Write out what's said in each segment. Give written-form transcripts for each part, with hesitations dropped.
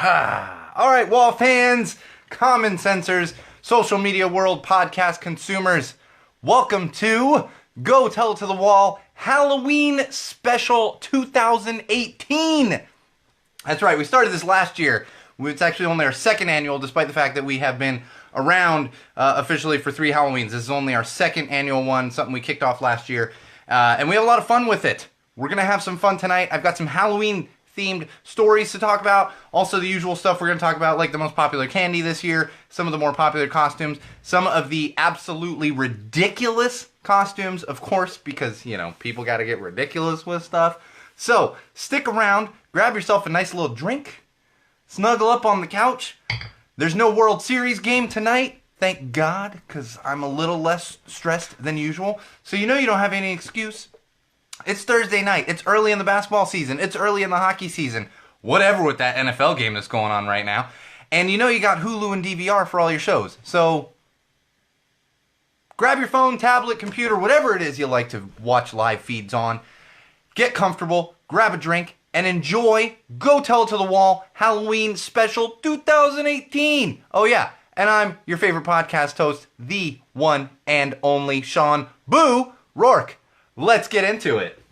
All right, wall fans, common sensors, social media world, podcast consumers, welcome to Go Tell It to the Wall Halloween Special 2018. That's right, we started this last year. It's actually only our second annual, despite the fact that we have been around officially for 3 Halloweens. This is only our second annual one, something we kicked off last year. And we have a lot of fun with it. We're going to have some fun tonight. I've got some Halloween themed stories to talk about. Also the usual stuff we're going to talk about, like the most popular candy this year, some of the more popular costumes, some of the absolutely ridiculous costumes, of course, because, you know, people got to get ridiculous with stuff. So, stick around, grab yourself a nice little drink, snuggle up on the couch. There's no World Series game tonight, thank God, because I'm a little less stressed than usual. So you know you don't have any excuse. It's Thursday night. It's early in the basketball season. It's early in the hockey season. Whatever with that NFL game that's going on right now. And you know you got Hulu and DVR for all your shows. So grab your phone, tablet, computer, whatever it is you like to watch live feeds on. Get comfortable, grab a drink, and enjoy Go Tell It to the Wall Halloween Special 2018. Oh yeah, and I'm your favorite podcast host, the one and only Sean Boo Rourke. Let's get into it.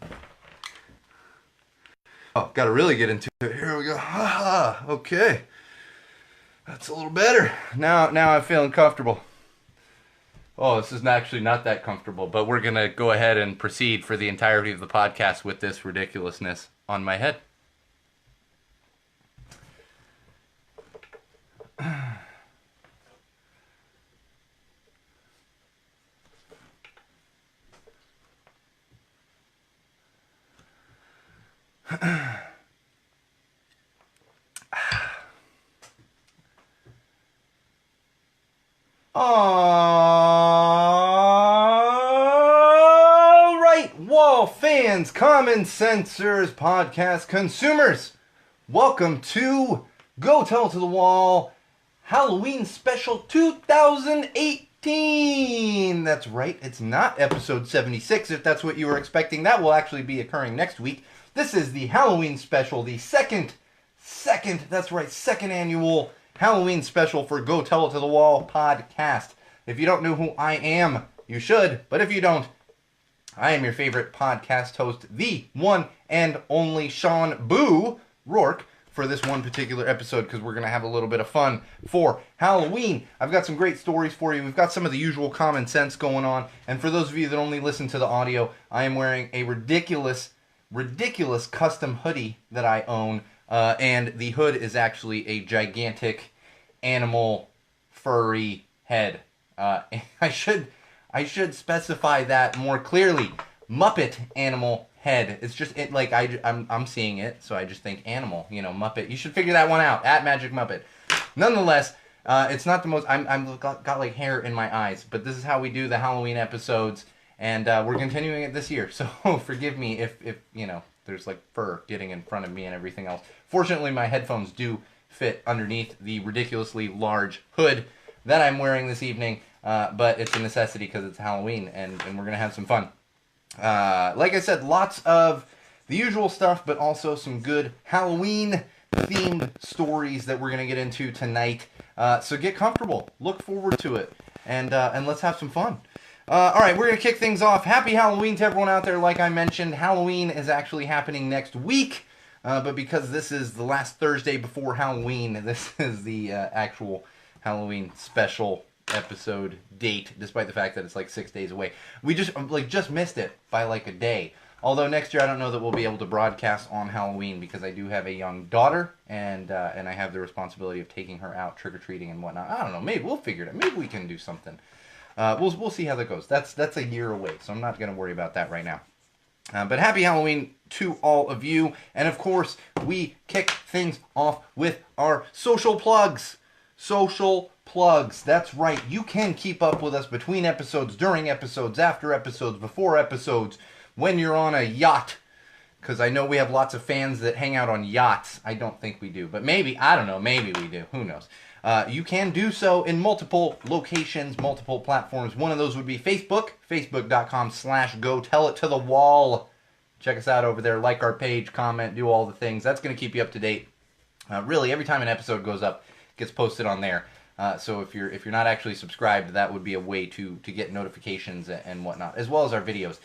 Oh, gotta really get into it. Here we go. Okay. That's a little better. Now I'm feeling comfortable. Oh, this is actually not that comfortable, but we're gonna go ahead and proceed for the entirety of the podcast with this ridiculousness on my head. All right, wall fans, common sensors, podcast consumers, welcome to Go Tell It to the Wall Halloween Special 2018. That's right, it's not episode 76 if that's what you were expecting. That will actually be occurring next week. This is the Halloween special, the second annual Halloween special for Go Tell It to the Wall podcast. If you don't know who I am, you should, but if you don't, I am your favorite podcast host, the one and only Sean Boo Rourke, for this one particular episode, because we're going to have a little bit of fun for Halloween. I've got some great stories for you. We've got some of the usual common sense going on, and for those of you that only listen to the audio, I am wearing a ridiculous custom hoodie that I own, and the hood is actually a gigantic animal furry head. I should specify that more clearly. Muppet animal head. It's just I'm seeing it, so I just think animal. You know, Muppet. You should figure that one out at Magic Muppet. Nonetheless, it's not the most. I'm got like hair in my eyes, but this is how we do the Halloween episodes. And we're continuing it this year, so forgive me if you know, there's like fur getting in front of me and everything else. Fortunately, my headphones do fit underneath the ridiculously large hood that I'm wearing this evening, but it's a necessity because it's Halloween, and we're going to have some fun. Like I said, lots of the usual stuff, but also some good Halloween-themed stories that we're going to get into tonight. So get comfortable, look forward to it, and let's have some fun. Alright, we're going to kick things off. Happy Halloween to everyone out there. Like I mentioned, Halloween is actually happening next week. But because this is the last Thursday before Halloween, this is the actual Halloween special episode date, despite the fact that it's like 6 days away. We just missed it by like a day. Although next year I don't know that we'll be able to broadcast on Halloween because I do have a young daughter, and I have the responsibility of taking her out trick-or-treating and whatnot. I don't know, maybe we'll figure it out. Maybe we can do something. We'll see how that goes. That's a year away, so I'm not going to worry about that right now. But happy Halloween to all of you. And of course, we kick things off with our social plugs. Social plugs. That's right. You can keep up with us between episodes, during episodes, after episodes, before episodes, when you're on a yacht. Because I know we have lots of fans that hang out on yachts. I don't think we do. But maybe, I don't know, maybe we do. Who knows? You can do so in multiple locations, multiple platforms. One of those would be Facebook, facebook.com/go-tell-it-to-the-wall. Check us out over there, like our page, comment, do all the things. That's going to keep you up to date Really, every time an episode goes up, it gets posted on there. So if you're not actually subscribed, that would be a way to get notifications and whatnot, as well as our videos.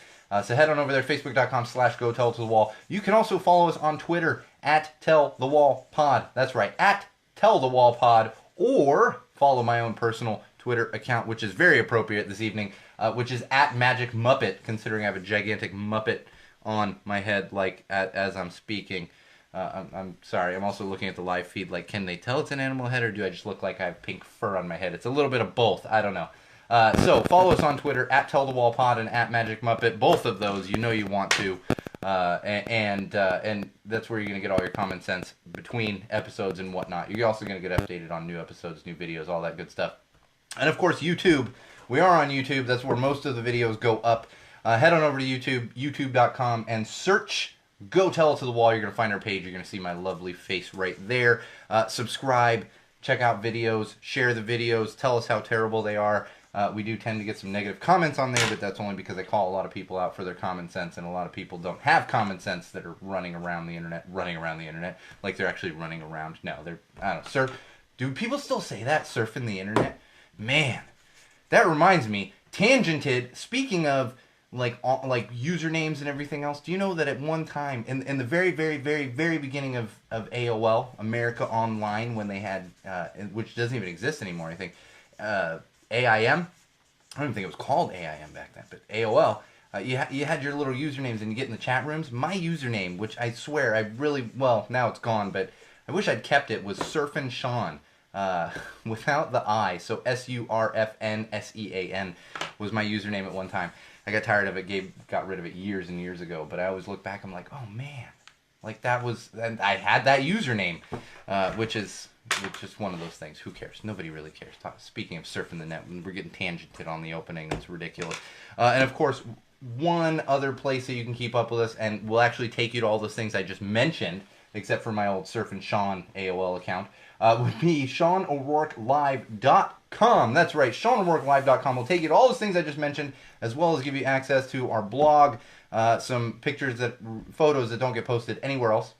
So head on over there, facebook.com/go tell it to the wall. You can also follow us on Twitter at Tell the Wall Pod. That's right, at Tell the Wall Pod, or follow my own personal Twitter account, which is very appropriate this evening, which is at Magic Muppet, considering I have a gigantic Muppet on my head, like as I'm speaking. I'm sorry, I'm also looking at the live feed, like, can they tell it's an animal head, or do I just look like I have pink fur on my head? It's a little bit of both, I don't know. So follow us on Twitter, at Tell the Wall Pod and at Magic Muppet, both of those, you know you want to. And that's where you're going to get all your common sense between episodes and whatnot. You're also going to get updated on new episodes, new videos, all that good stuff. And of course, YouTube. We are on YouTube. That's where most of the videos go up. Head on over to YouTube, youtube.com, and search Go Tell It to the Wall. You're going to find our page. You're going to see my lovely face right there. Subscribe, check out videos, share the videos, tell us how terrible they are. We do tend to get some negative comments on there, but that's only because I call a lot of people out for their common sense, and a lot of people don't have common sense that are running around the internet, like they're actually running around. No, I don't know, do people still say that, surfing the internet? Man, that reminds me, tangented, speaking of like usernames and everything else, do you know that at one time, in the very, very, very, very beginning of AOL, America Online, when they had, which doesn't even exist anymore, I think, AIM, I don't even think it was called AIM back then, but AOL, you had your little usernames and you get in the chat rooms. My username, which I swear I really, well, now it's gone, but I wish I'd kept it, was Surfin' Sean, without the I, so SURFNSEAN was my username at one time. I got tired of it, got rid of it years and years ago, but I always look back, I'm like, oh man, like that was, and I had that username, which is just one of those things. Who cares? Nobody really cares. Speaking of surfing the net, we're getting tangented on the opening. That's ridiculous. And of course, one other place that you can keep up with us, and we'll actually take you to all those things I just mentioned, except for my old Surfin' Sean AOL account, would be SeanO'RourkeLive.com. That's right, SeanO'RourkeLive.com will take you to all those things I just mentioned, as well as give you access to our blog, some photos that don't get posted anywhere else.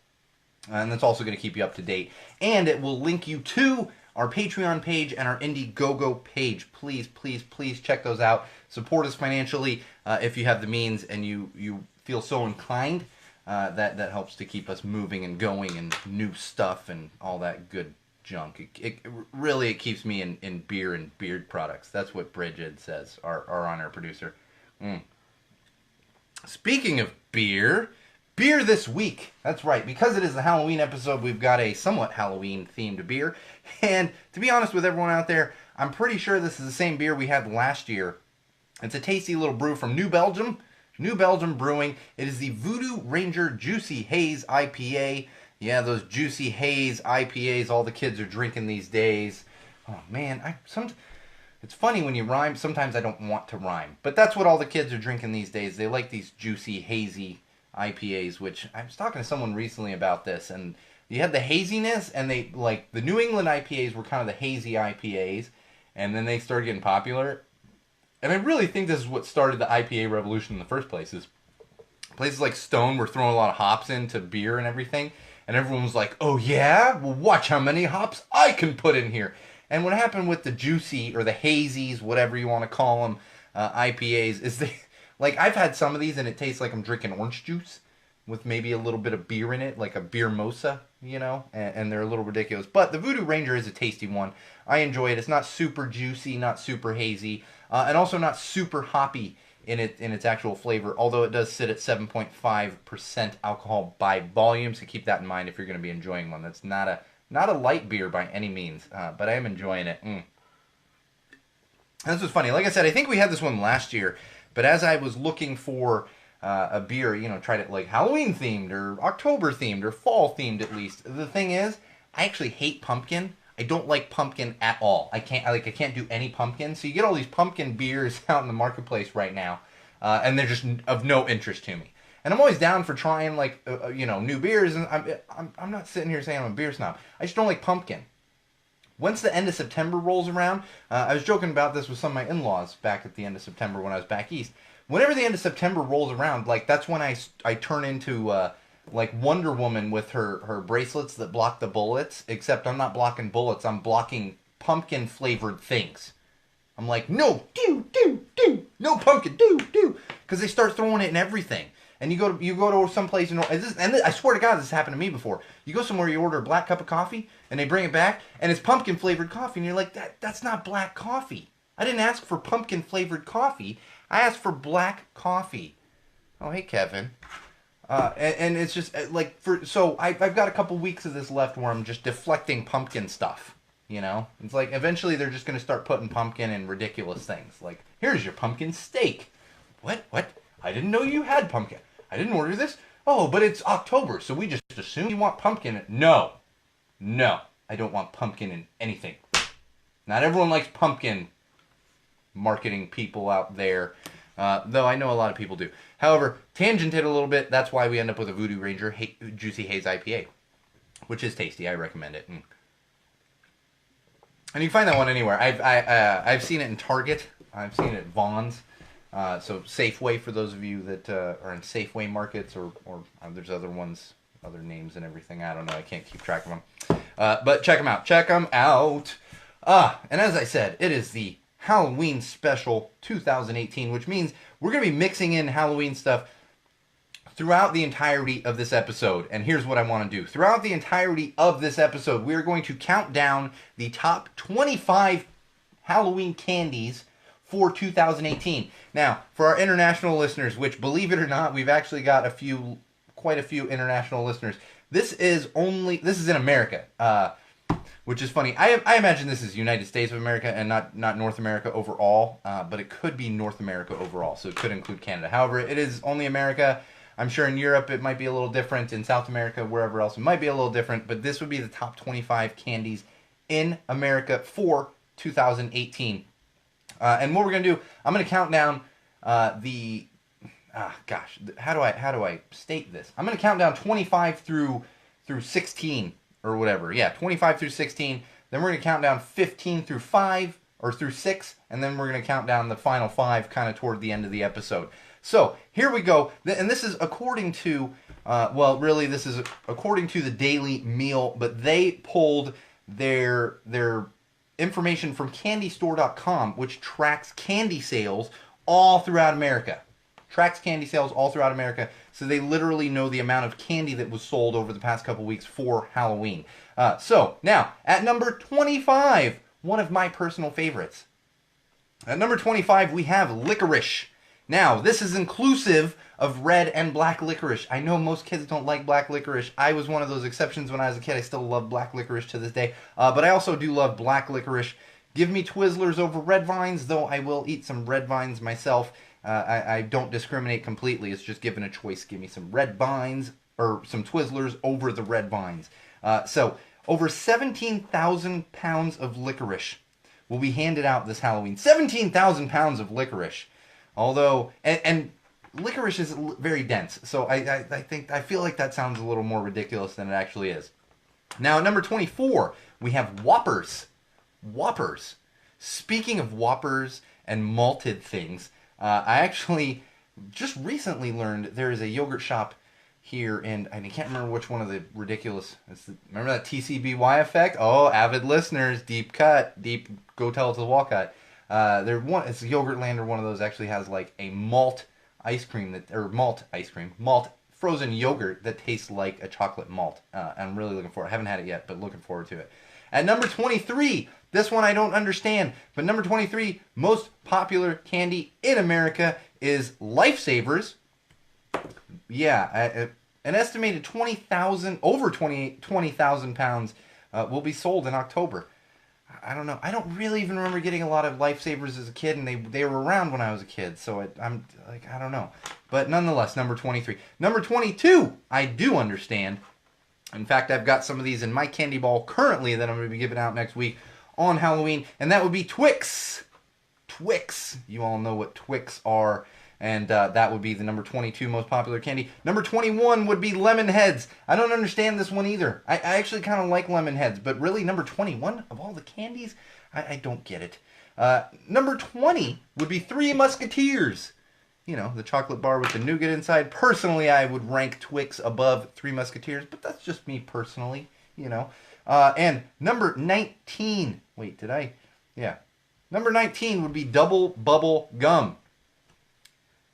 And that's also going to keep you up to date. And it will link you to our Patreon page and our Indiegogo page. Please, please, please check those out. Support us financially if you have the means and you feel so inclined. That helps to keep us moving and going, and new stuff and all that good junk. It really keeps me in beer and beard products. That's what Bridget says, our on-air producer. Speaking of beer this week. That's right. Because it is the Halloween episode, we've got a somewhat Halloween-themed beer. And to be honest with everyone out there, I'm pretty sure this is the same beer we had last year. It's a tasty little brew from New Belgium Brewing. It is the Voodoo Ranger Juicy Haze IPA. Yeah, those Juicy Haze IPAs all the kids are drinking these days. Oh, man. It's funny when you rhyme. Sometimes I don't want to rhyme. But that's what all the kids are drinking these days. They like these juicy, hazy IPAs, which I was talking to someone recently about this, and you had the haziness, and they, like, the New England IPAs were kind of the hazy IPAs, and then they started getting popular. And I really think this is what started the IPA revolution in the first place, is places like Stone were throwing a lot of hops into beer and everything, and everyone was like, oh yeah? Well, watch how many hops I can put in here. And what happened with the juicy, or the hazies, whatever you want to call them, IPAs, is like, I've had some of these, and it tastes like I'm drinking orange juice with maybe a little bit of beer in it, like a beer mosa, you know, and they're a little ridiculous. But the Voodoo Ranger is a tasty one. I enjoy it. It's not super juicy, not super hazy, and also not super hoppy in its actual flavor, although it does sit at 7.5% alcohol by volume, so keep that in mind if you're going to be enjoying one. That's not a light beer by any means, but I am enjoying it. This was funny. Like I said, I think we had this one last year, but as I was looking for a beer, you know, tried it like Halloween themed or October themed or fall themed at least. The thing is, I actually hate pumpkin. I don't like pumpkin at all. I can't do any pumpkin. So you get all these pumpkin beers out in the marketplace right now, and they're just of no interest to me. And I'm always down for trying like new beers, and I'm not sitting here saying I'm a beer snob. I just don't like pumpkin. Once the end of September rolls around, I was joking about this with some of my in-laws back at the end of September when I was back east. Whenever the end of September rolls around, like that's when I turn into like Wonder Woman with her bracelets that block the bullets, except I'm not blocking bullets, I'm blocking pumpkin flavored things. I'm like, no, no pumpkin, because they start throwing it in everything. And you go to some place and I swear to God this happened to me before. You go somewhere, you order a black cup of coffee, and they bring it back, and it's pumpkin flavored coffee, and you're like, that's not black coffee. I didn't ask for pumpkin flavored coffee. I asked for black coffee. Oh, hey, Kevin. And it's just like so I've got a couple weeks of this left where I'm just deflecting pumpkin stuff. You know, it's like eventually they're just going to start putting pumpkin in ridiculous things. Like, here's your pumpkin steak. What? I didn't know you had pumpkin. I didn't order this. Oh, but it's October, so we just assume you want pumpkin. No, I don't want pumpkin in anything. Not everyone likes pumpkin. Marketing people out there, though I know a lot of people do. However, tangented a little bit. That's why we end up with a Voodoo Ranger Juicy Haze IPA, which is tasty. I recommend it. And you can find that one anywhere. I've seen it in Target. I've seen it at Vaughn's. So Safeway for those of you that are in Safeway markets, or there's other ones, other names and everything. I don't know. I can't keep track of them. But check them out. Check them out. And as I said, it is the Halloween Special 2018, which means we're going to be mixing in Halloween stuff throughout the entirety of this episode. And here's what I want to do. Throughout the entirety of this episode, we're going to count down the top 25 Halloween candies for 2018. Now, for our international listeners, which, believe it or not, we've actually got quite a few international listeners. This is in America, which is funny. I imagine this is United States of America and not North America overall, but it could be North America overall, so it could include Canada. However, it is only America. I'm sure in Europe it might be a little different. In South America, wherever else, it might be a little different. But this would be the top 25 candies in America for 2018. And what we're going to do, I'm going to count down how do I state this? I'm going to count down 25 through 16 or whatever. Yeah, 25 through 16. Then we're going to count down 15 through 5 or through 6. And then we're going to count down the final 5 kind of toward the end of the episode. So here we go, and this is according to, this is according to the Daily Meal, but they pulled their information from CandyStore.com, which tracks candy sales all throughout America. So they literally know the amount of candy that was sold over the past couple weeks for Halloween. So now, at number 25, one of my personal favorites. At number 25, we have licorice. Now, this is inclusive of red and black licorice. I know most kids don't like black licorice. I was one of those exceptions when I was a kid. I still love black licorice to this day. But I also do love black licorice. Give me Twizzlers over red vines, though I will eat some red vines myself. I don't discriminate completely. It's just given a choice. Give me some red vines or some Twizzlers over the red vines. So, over 17,000 pounds of licorice will be handed out this Halloween. 17,000 pounds of licorice. Although, and licorice is very dense, so I feel like that sounds a little more ridiculous than it actually is. Now, at number 24, we have Whoppers. Whoppers. Speaking of Whoppers and malted things, I actually just recently learned there is a yogurt shop here, and I can't remember which one of the ridiculous. Remember that TCBY effect? Oh, avid listeners, deep go tell it to the wall cut. It's Yogurtland, or one of those actually has like a malt frozen yogurt that tastes like a chocolate malt. I'm really looking forward. I haven't had it yet, but looking forward to it. At number 23, this one I don't understand, but number 23, most popular candy in America is Lifesavers. Yeah, an estimated 20,000 pounds will be sold in October. I don't know. I don't really even remember getting a lot of Lifesavers as a kid, and they were around when I was a kid, so I'm like, I don't know. But nonetheless, number 23. Number 22, I do understand. In fact, I've got some of these in my candy ball currently that I'm going to be giving out next week on Halloween, and that would be Twix. Twix. You all know what Twix are. And that would be the number 22 most popular candy. Number 21 would be Lemon Heads. I don't understand this one either. I actually kind of like Lemon Heads, but really number 21 of all the candies? I don't get it. Number 20 would be Three Musketeers. the chocolate bar with the nougat inside. Personally, I would rank Twix above Three Musketeers, but that's just me personally, And number 19. Wait, did I? Yeah. Number 19 would be Double Bubble Gum.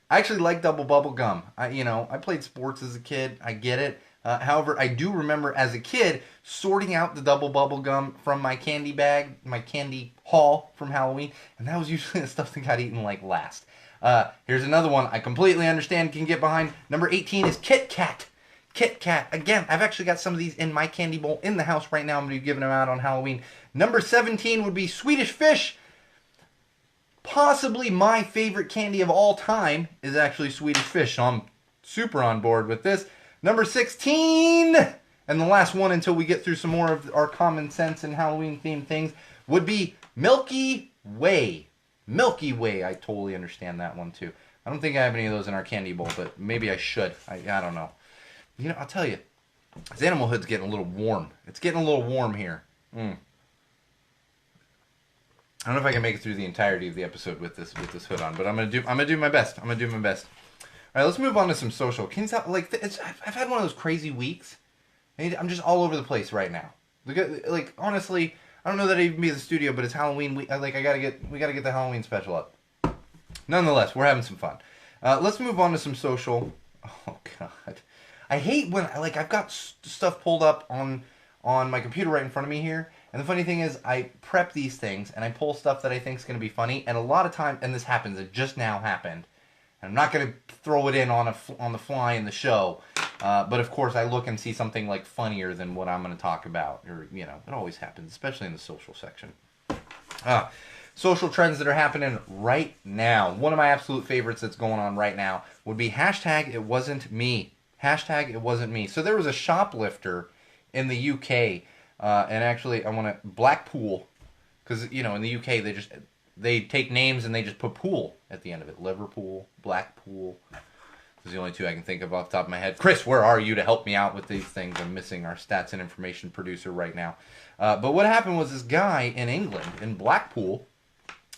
I actually like Double Bubble Gum. I played sports as a kid. I get it. However, I do remember as a kid sorting out the Double Bubble Gum from my candy bag, my candy haul from Halloween, and that was usually the stuff that got eaten like last. Here's another one I completely understand, can get behind. Number 18 is Kit Kat. Kit Kat. Again, I've actually got some of these in my candy bowl in the house right now. I'm going to be giving them out on Halloween. Number 17 would be Swedish Fish. Possibly my favorite candy of all time is actually Swedish Fish, so I'm super on board with this. Number 16, and the last one until we get through some more of our common sense and Halloween-themed things, would be Milky Way. Milky Way, I totally understand that one too. I don't think I have any of those in our candy bowl, but maybe I should. I don't know. I'll tell you, this Animal Hood's getting a little warm. It's getting a little warm here. I don't know if I can make it through the entirety of the episode with this hood on, but I'm gonna do my best. All right, let's move on to some social. Can you tell, I've had one of those crazy weeks. I'm just all over the place right now. Honestly, I don't know that I'd even be in the studio, but it's Halloween week. We gotta get the Halloween special up. Nonetheless, we're having some fun. Let's move on to some social. Oh God, I hate when I've got stuff pulled up on my computer right in front of me here. And the funny thing is, I prep these things and I pull stuff that I think is going to be funny. And a lot of time, and this happens, it just now happened. And I'm not going to throw it in on the fly in the show. But of course, I look and see something funnier than what I'm going to talk about. Or, it always happens, especially in the social section. Social trends that are happening right now. One of my absolute favorites that's going on right now would be hashtag it wasn't me. Hashtag it wasn't me. So there was a shoplifter in the UK. And actually, I want to Blackpool, because in the UK they take names and they just put pool at the end of it. Liverpool, Blackpool. Those are the only two I can think of off the top of my head. Chris, where are you to help me out with these things? I'm missing our stats and information producer right now. But what happened was this guy in England, in Blackpool,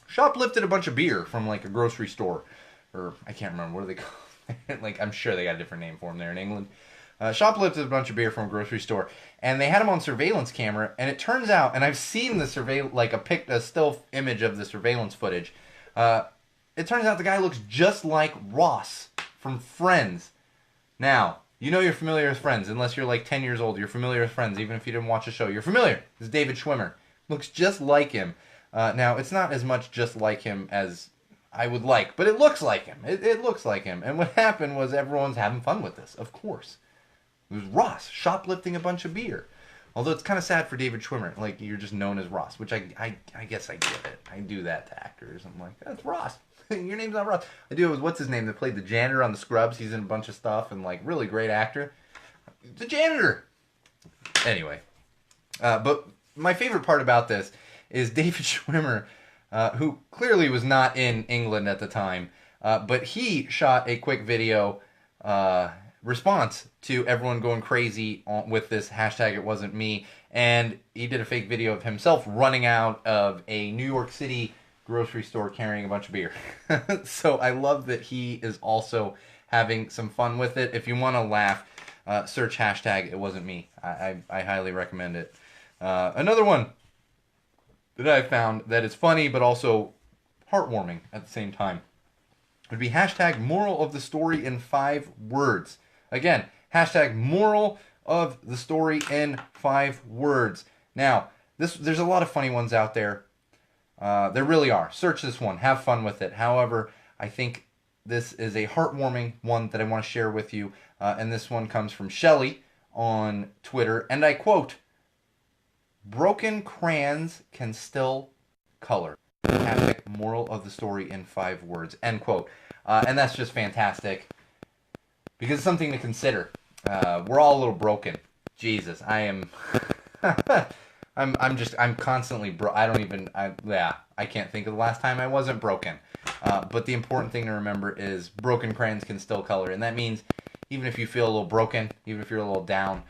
shoplifted a bunch of beer from a grocery store, or I can't remember what do they call it. I'm sure they got a different name for them there in England. Shoplifted a bunch of beer from a grocery store, and they had him on surveillance camera. And it turns out, and I've seen the a still image of the surveillance footage. It turns out the guy looks just like Ross from Friends. Now, you're familiar with Friends, unless you're 10 years old. You're familiar with Friends, even if you didn't watch the show. You're familiar. This is David Schwimmer. Looks just like him. Now, it's not as much just like him as I would like, but it looks like him. It looks like him. And what happened was everyone's having fun with this, of course. It was Ross shoplifting a bunch of beer. Although it's kind of sad for David Schwimmer. You're just known as Ross, which I guess I get it. I do that to actors. I'm like, that's Ross. Your name's not Ross. I do it with, what's his name, that played the janitor on the Scrubs. He's in a bunch of stuff and really great actor. The janitor. Anyway. But my favorite part about this is David Schwimmer, who clearly was not in England at the time, but he shot a quick video response to everyone going crazy with this hashtag it wasn't me, and he did a fake video of himself running out of a New York City grocery store carrying a bunch of beer. So I love that he is also having some fun with it. If you want to laugh, search hashtag it wasn't me. I highly recommend it. Another one that I found that is funny but also heartwarming at the same time would be hashtag moral of the story in 5 words. Again, hashtag moral of the story in 5 words. Now, there's a lot of funny ones out there. There really are. Search this one. Have fun with it. However, I think this is a heartwarming one that I want to share with you. And this one comes from Shelly on Twitter. And I quote, "Broken crayons can still color." Hashtag moral of the story in 5 words. End quote. And that's just fantastic. Because it's something to consider. We're all a little broken. Jesus, I am... I'm constantly I can't think of the last time I wasn't broken. But the important thing to remember is broken crayons can still color. And that means even if you feel a little broken, even if you're a little down,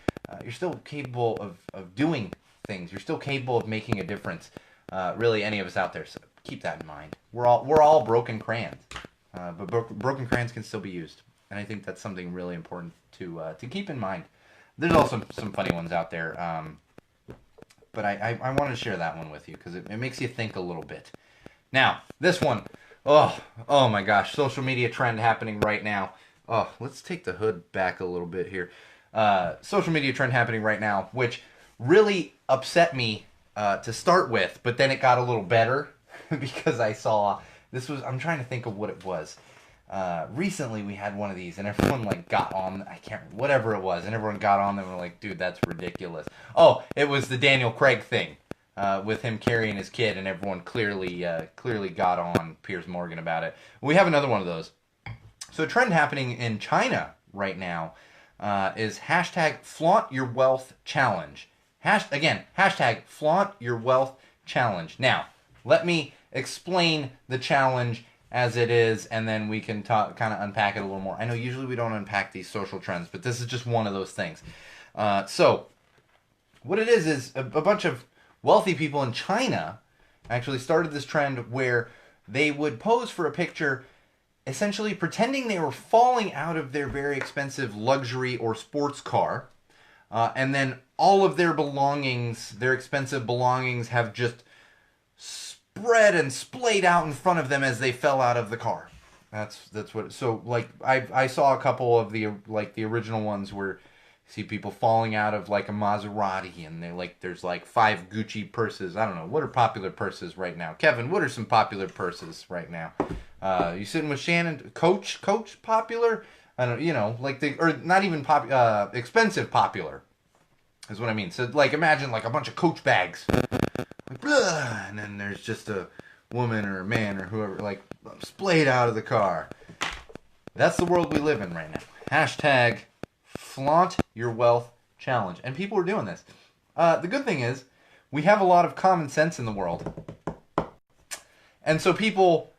you're still capable of doing things. You're still capable of making a difference. Really, any of us out there. So keep that in mind. We're all broken crayons. but broken crayons can still be used, and I think that's something really important to keep in mind. There's also some funny ones out there, but I wanted to share that one with you because it makes you think a little bit. Now, this one, oh my gosh, social media trend happening right now. Oh, let's take the hood back a little bit here. Social media trend happening right now, which really upset me to start with, but then it got a little better because I saw this was. I'm trying to think of what it was. Recently we had one of these and everyone like got on, whatever it was, and everyone got on them and were like, dude, that's ridiculous. Oh, it was the Daniel Craig thing, with him carrying his kid, and everyone clearly got on Piers Morgan about it. We have another one of those. So a trend happening in China right now is hashtag flaunt your wealth challenge. Hashtag flaunt your wealth challenge. Now, let me explain the challenge as it is, and then we can kind of unpack it a little more. I know usually we don't unpack these social trends, but this is just one of those things. So, what it is a bunch of wealthy people in China actually started this trend where they would pose for a picture essentially pretending they were falling out of their very expensive luxury or sports car, and then all of their belongings, their expensive belongings, have just spread and splayed out in front of them as they fell out of the car. That's what. So like I saw a couple of the original ones where you see people falling out of like a Maserati, and there's like 5 Gucci purses. I don't know, what are popular purses right now, Kevin? What are some popular purses right now? You sitting with Shannon? Coach popular? I don't, or not even expensive popular is what I mean. So like imagine like a bunch of Coach bags. And then there's just a woman or a man or whoever like splayed out of the car. That's the world we live in right now. Hashtag flaunt your wealth challenge. And people are doing this. The good thing is we have a lot of common sense in the world. And so people,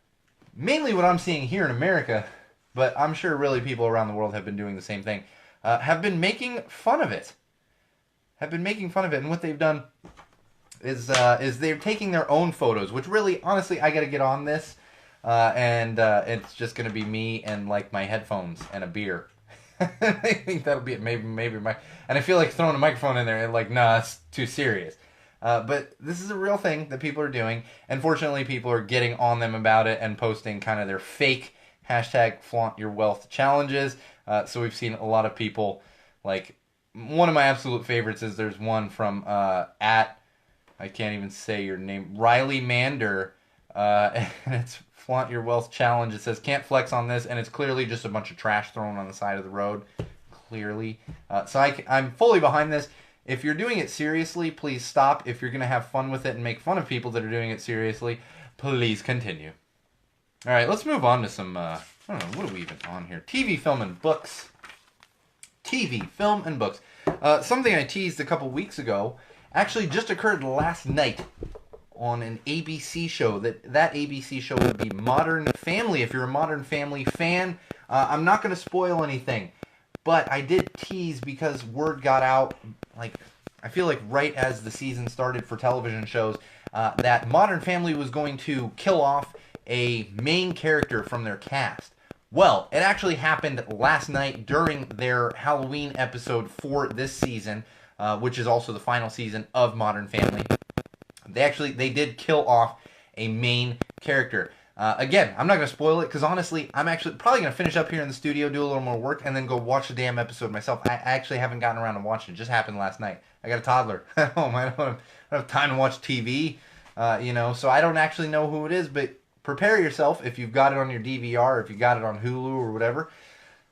mainly what I'm seeing here in America, but I'm sure really people around the world have been doing the same thing, have been making fun of it. And what they've done is they're taking their own photos, which really, honestly, I got to get on this, and it's just going to be me and like my headphones and a beer. I think that'll be it. Maybe and I feel like throwing a microphone in there and like, nah, it's too serious. But this is a real thing that people are doing, and fortunately, people are getting on them about it and posting kind of their fake hashtag flaunt your wealth challenges. So we've seen a lot of people, like one of my absolute favorites is there's one from I can't even say your name, Riley Mander, and it's flaunt your wealth challenge. It says can't flex on this, and it's clearly just a bunch of trash thrown on the side of the road, clearly. So I'm fully behind this. If you're doing it seriously, please stop. If you're going to have fun with it and make fun of people that are doing it seriously, please continue. All right, let's move on to some, I don't know, what are we even on here? TV, film, and books. TV, film, and books. Something I teased a couple weeks ago actually just occurred last night on an ABC show. That ABC show would be Modern Family. If you're a Modern Family fan, I'm not going to spoil anything, but I did tease because word got out, like, I feel like right as the season started for television shows, that Modern Family was going to kill off a main character from their cast. Well, it actually happened last night during their Halloween episode for this season, which is also the final season of Modern Family. They did kill off a main character. Again, I'm not going to spoil it because honestly, I'm actually probably going to finish up here in the studio, do a little more work, and then go watch the damn episode myself. I actually haven't gotten around to watching it. It just happened last night. I got a toddler at home. I don't have time to watch TV, so I don't actually know who it is, but prepare yourself if you've got it on your DVR, or if you got it on Hulu or whatever.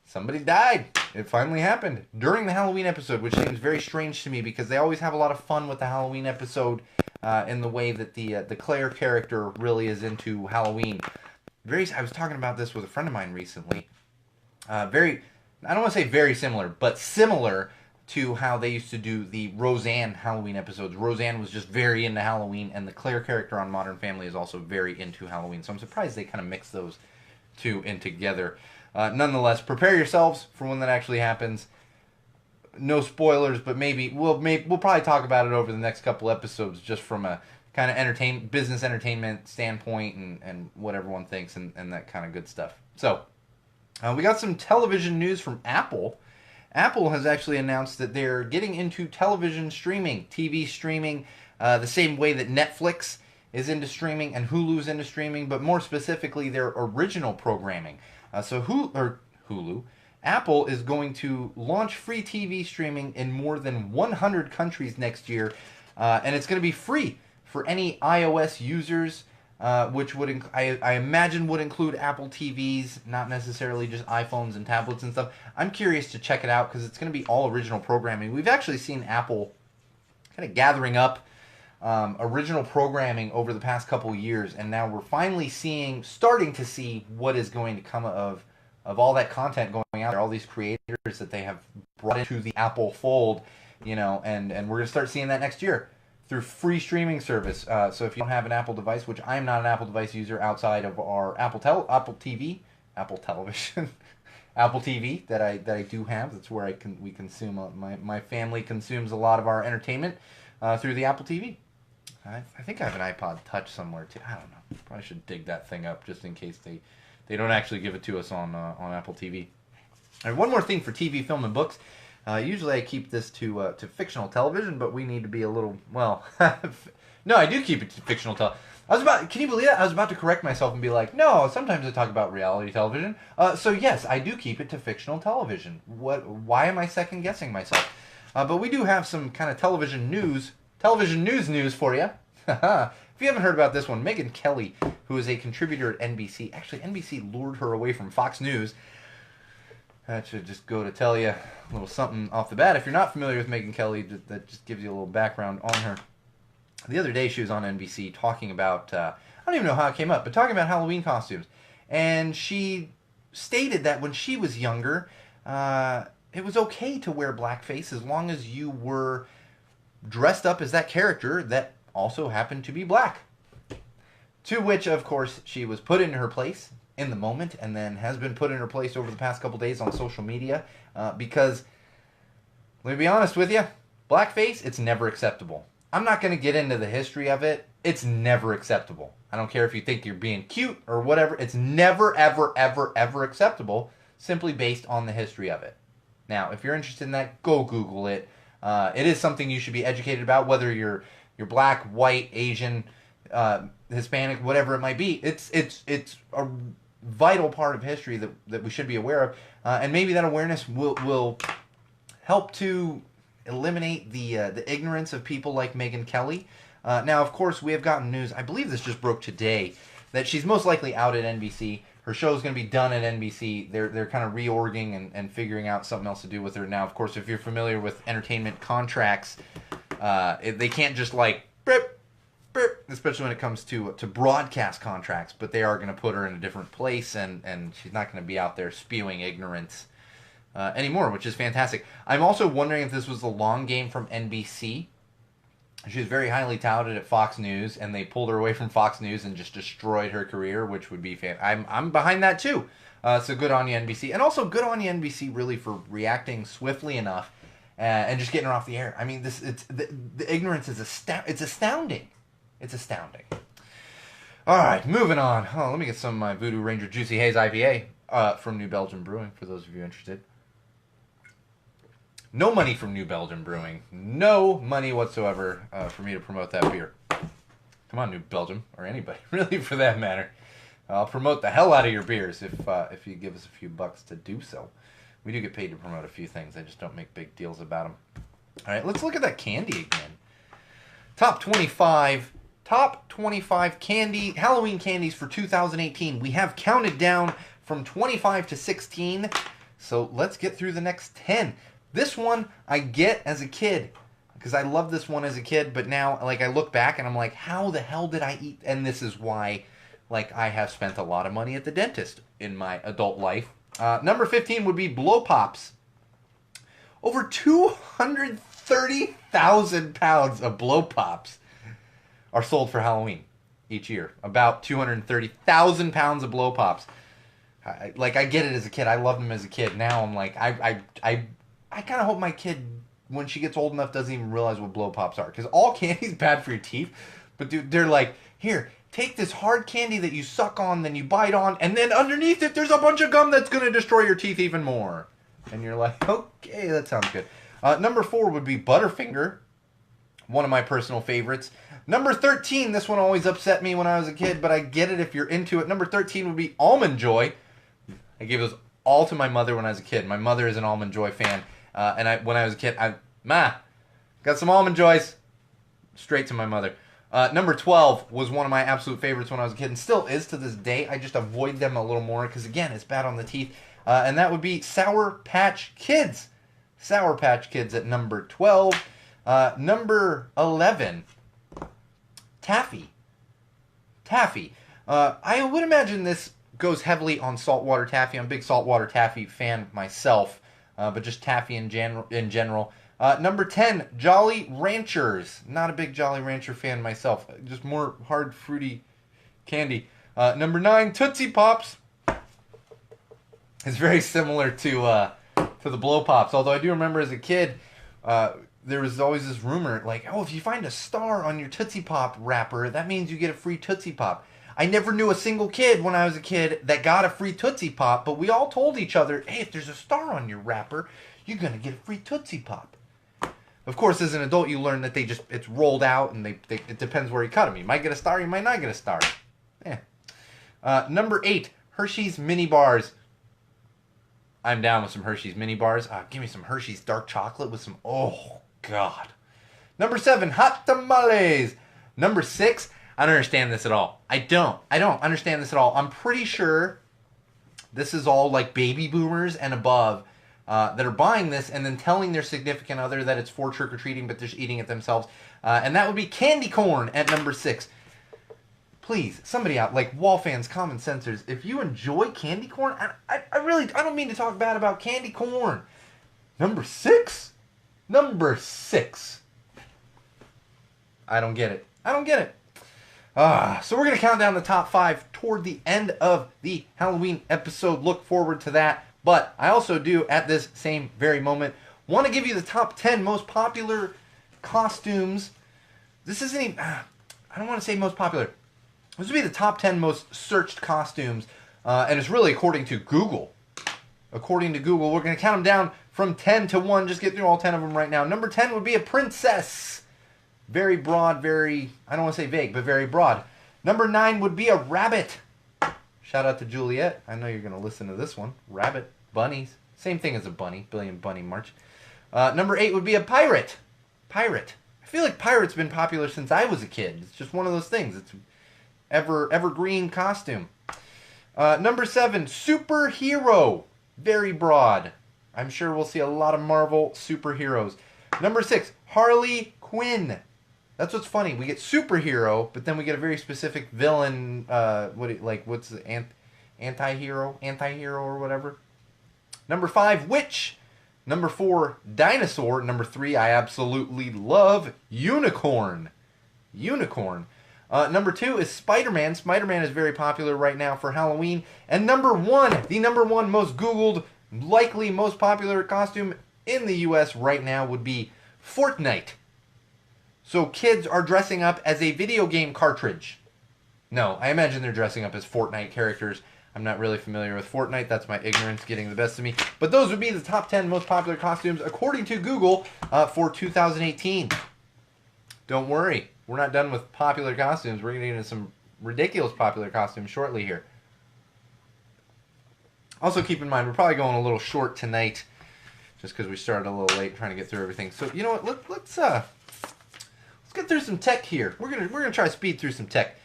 Somebody died. It finally happened during the Halloween episode, which seems very strange to me because they always have a lot of fun with the Halloween episode in the way that the Claire character really is into Halloween. I was talking about this with a friend of mine recently. I don't want to say very similar, but similar to how they used to do the Roseanne Halloween episodes. Roseanne was just very into Halloween, and the Claire character on Modern Family is also very into Halloween. So I'm surprised they kind of mix those two in together. Nonetheless, prepare yourselves for when that actually happens. No spoilers, but we'll probably talk about it over the next couple episodes, just from a kind of business entertainment standpoint, and what everyone thinks and that kind of good stuff. So, we got some television news from Apple. Apple has actually announced that they're getting into television streaming, TV streaming, the same way that Netflix is into streaming and Hulu's into streaming, but more specifically their original programming. So Hulu, Apple is going to launch free TV streaming in more than 100 countries next year, and it's going to be free for any iOS users, which would I imagine would include Apple TVs, not necessarily just iPhones and tablets and stuff. I'm curious to check it out because it's going to be all original programming. We've actually seen Apple kind of gathering up original programming over the past couple years, and now we're finally starting to see what is going to come of all that content going out there, all these creators that they have brought into the Apple fold, and we're going to start seeing that next year through free streaming service. So if you don't have an Apple device, which I'm not an Apple device user outside of our Apple TV, Apple Television, Apple TV that I do have, that's where we consume, my family consumes a lot of our entertainment through the Apple TV. I think I have an iPod Touch somewhere too. I don't know. Probably should dig that thing up just in case they don't actually give it to us on Apple TV. All right, one more thing for TV, film, and books. Usually I keep this to fictional television, but we need to be a little, well, no, I do keep it to fictional television. Can you believe that? I was about to correct myself and be like, no, sometimes I talk about reality television. So yes, I do keep it to fictional television. Why am I second guessing myself? But we do have some kind of television news for you. If you haven't heard about this one, Megyn Kelly, who is a contributor at NBC, actually NBC lured her away from Fox News. That should just go to tell you a little something off the bat. If you're not familiar with Megyn Kelly, that just gives you a little background on her. The other day she was on NBC talking about, I don't even know how it came up, but talking about Halloween costumes. And she stated that when she was younger, it was okay to wear blackface as long as you were dressed up as that character that also happened to be black. To which, of course, she was put in her place in the moment, and then has been put in her place over the past couple days on social media, because, let me be honest with you, blackface, it's never acceptable. I'm not going to get into the history of it. It's never acceptable. I don't care if you think you're being cute or whatever. It's never, ever, ever, ever acceptable, simply based on the history of it. Now, if you're interested in that, go Google it. It is something you should be educated about, whether you're black, white, Asian, Hispanic, whatever it might be. It's a vital part of history that we should be aware of, and maybe that awareness will help to eliminate the ignorance of people like Megyn Kelly. Now, of course, we have gotten news. I believe this just broke today that she's most likely out at NBC. Her show is going to be done at NBC. They're kind of reorging and figuring out something else to do with her. Now, of course, if you're familiar with entertainment contracts, they can't just like, burp, burp, especially when it comes to broadcast contracts, but they are going to put her in a different place, and she's not going to be out there spewing ignorance anymore, which is fantastic. I'm also wondering if this was a long game from NBC. She was very highly touted at Fox News, and they pulled her away from Fox News and just destroyed her career, which would be I'm behind that too. So good on you, NBC, and also good on you, NBC, really for reacting swiftly enough and just getting her off the air. I mean, the ignorance is astounding. It's astounding. All right, moving on. Oh, let me get some of my Voodoo Ranger Juicy Haze IPA from New Belgium Brewing, for those of you interested. No money from New Belgium Brewing. No money whatsoever for me to promote that beer. Come on, New Belgium, or anybody, really, for that matter. I'll promote the hell out of your beers if you give us a few bucks to do so. We do get paid to promote a few things. I just don't make big deals about them. All right, let's look at that candy again. Top 25 candy, Halloween candies for 2018. We have counted down from 25 to 16, so let's get through the next 10. This one I get as a kid, because I loved this one as a kid, but now, like, I look back and I'm like, how the hell did I eat? And this is why, like, I have spent a lot of money at the dentist in my adult life. Number 15 would be Blow Pops. Over 230,000 pounds of Blow Pops are sold for Halloween each year. About 230,000 pounds of Blow Pops. I get it as a kid. I loved them as a kid. Now I'm like, I kind of hope my kid, when she gets old enough, doesn't even realize what Blow Pops are. Because all candy's bad for your teeth. But dude, they're like, here, take this hard candy that you suck on, then you bite on, and then underneath it there's a bunch of gum that's going to destroy your teeth even more. And you're like, okay, that sounds good. Number 4 would be Butterfinger, one of my personal favorites. Number 13, this one always upset me when I was a kid, but I get it if you're into it. Number 13 would be Almond Joy. I gave those all to my mother when I was a kid. My mother is an Almond Joy fan. When I was a kid, Ma, got some Almond Joys. Straight to my mother. Number 12 was one of my absolute favorites when I was a kid, and still is to this day. I just avoid them a little more because, again, it's bad on the teeth. And that would be Sour Patch Kids. Sour Patch Kids at number 12. Number 11, Taffy. Taffy. I would imagine this goes heavily on saltwater taffy. I'm a big saltwater taffy fan myself, but just taffy in general. Number 10, Jolly Ranchers. Not a big Jolly Rancher fan myself. Just more hard, fruity candy. Number 9, Tootsie Pops. It's very similar to the Blow Pops. Although I do remember as a kid, there was always this rumor, like, oh, if you find a star on your Tootsie Pop wrapper, that means you get a free Tootsie Pop. I never knew a single kid when I was a kid that got a free Tootsie Pop, but we all told each other, hey, if there's a star on your wrapper, you're going to get a free Tootsie Pop. Of course, as an adult, you learn that it's rolled out, and it depends where you cut them. You might get a star, you might not get a star. Number 8, Hershey's Mini Bars. I'm down with some Hershey's Mini Bars. Give me some Hershey's Dark Chocolate with some, oh, God. Number 7, Hot Tamales. Number 6, I don't understand this at all. I don't understand this at all. I'm pretty sure this is all like baby boomers and above that are buying this and then telling their significant other that it's for trick-or-treating, but they're just eating it themselves. And that would be candy corn at number 6. Please, somebody out, like wall fans, common sensors, if you enjoy candy corn, I don't mean to talk bad about candy corn. Number 6? Number 6. I don't get it. So we're going to count down the top 5 toward the end of the Halloween episode. Look forward to that. But I also do, at this same very moment, want to give you the top 10 most popular costumes. This isn't even, I don't want to say most popular. This would be the top 10 most searched costumes. And it's really according to Google. According to Google, we're going to count them down from 10 to 1. Just get through all 10 of them right now. Number 10 would be a princess. Very broad, very, I don't want to say vague, but very broad. Number 9 would be a rabbit. Shout out to Juliet. I know you're going to listen to this one. Rabbit, bunnies. Same thing as a bunny. Billion Bunny March. Number 8 would be a pirate. Pirate. I feel like pirate's been popular since I was a kid. It's just one of those things. It's evergreen costume. Number 7, superhero. Very broad. I'm sure we'll see a lot of Marvel superheroes. Number 6, Harley Quinn. That's what's funny. We get superhero, but then we get a very specific villain. What's the anti-hero or whatever. Number 5, witch. Number 4, dinosaur. Number 3, I absolutely love unicorn. Unicorn. Number 2 is Spider-Man. Spider-Man is very popular right now for Halloween. And number 1, the number 1 most Googled, likely most popular costume in the U.S. right now would be Fortnite. So kids are dressing up as a video game cartridge. No, I imagine they're dressing up as Fortnite characters. I'm not really familiar with Fortnite. That's my ignorance getting the best of me. But those would be the top 10 most popular costumes according to Google for 2018. Don't worry. We're not done with popular costumes. We're going to get into some ridiculous popular costumes shortly here. Also keep in mind, we're probably going a little short tonight just because we started a little late trying to get through everything. So, you know what? Let's get through some tech here. We're gonna try to speed through some tech.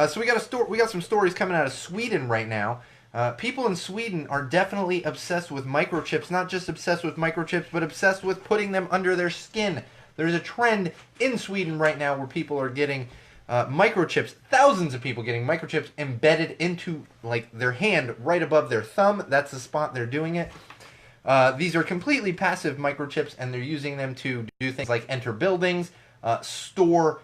So we got some stories coming out of Sweden right now. People in Sweden are definitely obsessed with microchips. Not just obsessed with microchips, but obsessed with putting them under their skin. There's a trend in Sweden right now where people are getting microchips. Thousands of people getting microchips embedded into like their hand right above their thumb. That's the spot they're doing it. These are completely passive microchips, and they're using them to do things like enter buildings, store